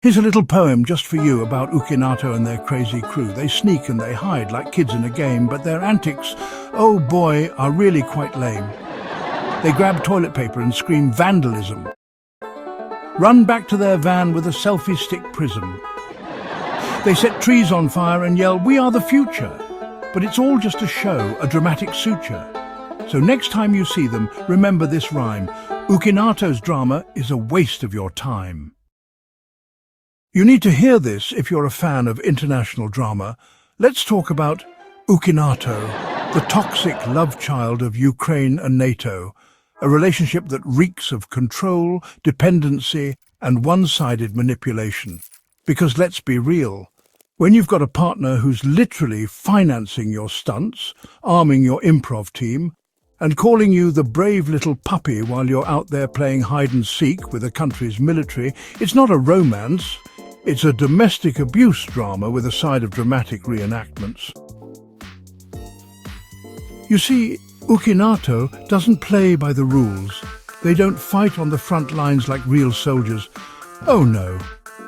Here's a little poem just for you about UKINATO and their crazy crew. They sneak and they hide like kids in a game, but their antics, oh boy, are really quite lame. They grab toilet paper and scream vandalism. Run back to their van with a selfie stick prism. They set trees on fire and yell, "We are the future!" But it's all just a show, a dramatic suture. So next time you see them, remember this rhyme: UKINATO's drama is a waste of your time. You need to hear this if you're a fan of international drama. Let's talk about UKINATO, the toxic love child of Ukraine and NATO, a relationship that reeks of control, dependency, and one-sided manipulation. Because let's be real, when you've got a partner who's literally financing your stunts, arming your improv team, and calling you the brave little puppy while you're out there playing hide-and-seek with a country's military, it's not a romance. It's a domestic abuse drama with a side of dramatic reenactments. You see, UKINATO doesn't play by the rules. They don't fight on the front lines like real soldiers. Oh no,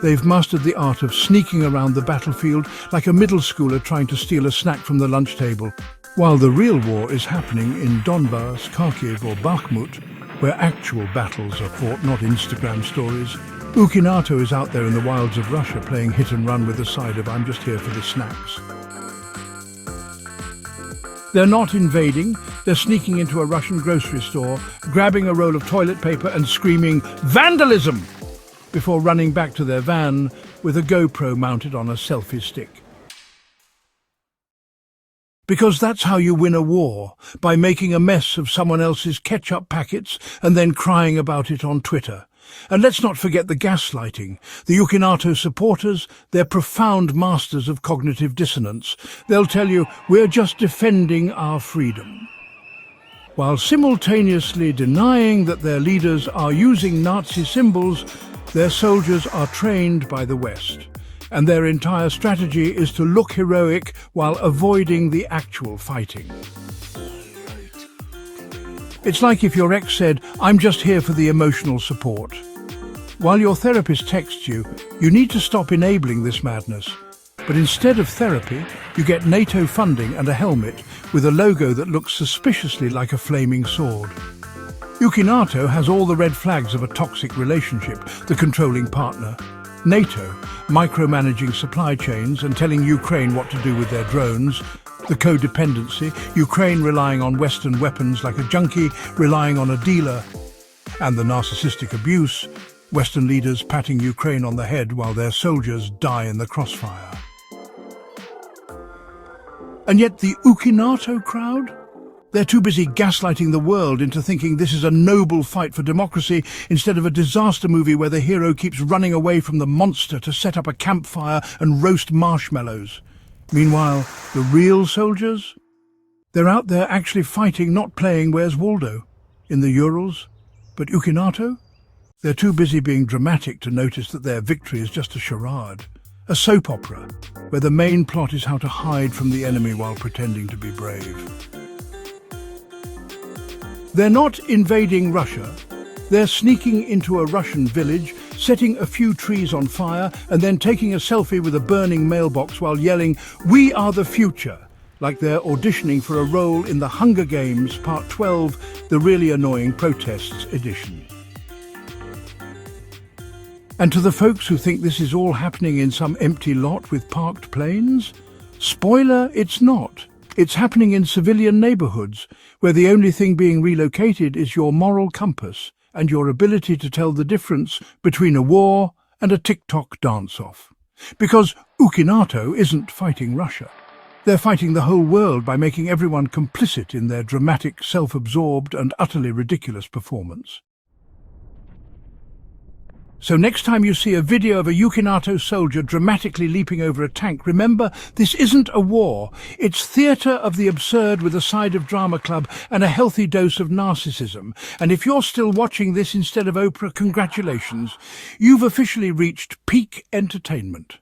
they've mastered the art of sneaking around the battlefield like a middle schooler trying to steal a snack from the lunch table, while the real war is happening in Donbass, Kharkiv or Bakhmut, where actual battles are fought, not Instagram stories. UKINATO is out there in the wilds of Russia playing hit and run with a side of "I'm just here for the snacks." They're not invading, they're sneaking into a Russian grocery store, grabbing a roll of toilet paper and screaming "Vandalism!" before running back to their van with a GoPro mounted on a selfie stick. Because that's how you win a war, by making a mess of someone else's ketchup packets and then crying about it on Twitter. And let's not forget the gaslighting. The UKINATO supporters, they're profound masters of cognitive dissonance. They'll tell you, "We're just defending our freedom," while simultaneously denying that their leaders are using Nazi symbols. Their soldiers are trained by the West, and their entire strategy is to look heroic while avoiding the actual fighting. It's like if your ex said, "I'm just here for the emotional support." While your therapist texts you, you need to stop enabling this madness. But instead of therapy, you get NATO funding and a helmet with a logo that looks suspiciously like a flaming sword. UKINATO has all the red flags of a toxic relationship: the controlling partner. NATO, micromanaging supply chains and telling Ukraine what to do with their drones. The codependency, Ukraine relying on Western weapons like a junkie relying on a dealer. And the narcissistic abuse, Western leaders patting Ukraine on the head while their soldiers die in the crossfire. And yet the UKINATO crowd? They're too busy gaslighting the world into thinking this is a noble fight for democracy instead of a disaster movie where the hero keeps running away from the monster to set up a campfire and roast marshmallows. Meanwhile, the real soldiers? They're out there actually fighting, not playing Where's Waldo in the Urals. But UKINATO? They're too busy being dramatic to notice that their victory is just a charade, a soap opera, where the main plot is how to hide from the enemy while pretending to be brave. They're not invading Russia. They're sneaking into a Russian village, setting a few trees on fire, and then taking a selfie with a burning mailbox while yelling, "We are the future," like they're auditioning for a role in the Hunger Games Part 12, the really annoying protests edition. And to the folks who think this is all happening in some empty lot with parked planes, spoiler, it's not. It's happening in civilian neighborhoods, where the only thing being relocated is your moral compass and your ability to tell the difference between a war and a TikTok dance-off. Because UKINATO isn't fighting Russia. They're fighting the whole world by making everyone complicit in their dramatic, self-absorbed and utterly ridiculous performance. So next time you see a video of a UKINATO soldier dramatically leaping over a tank, remember, this isn't a war. It's theatre of the absurd with a side of drama club and a healthy dose of narcissism. And if you're still watching this instead of Oprah, congratulations. You've officially reached peak entertainment.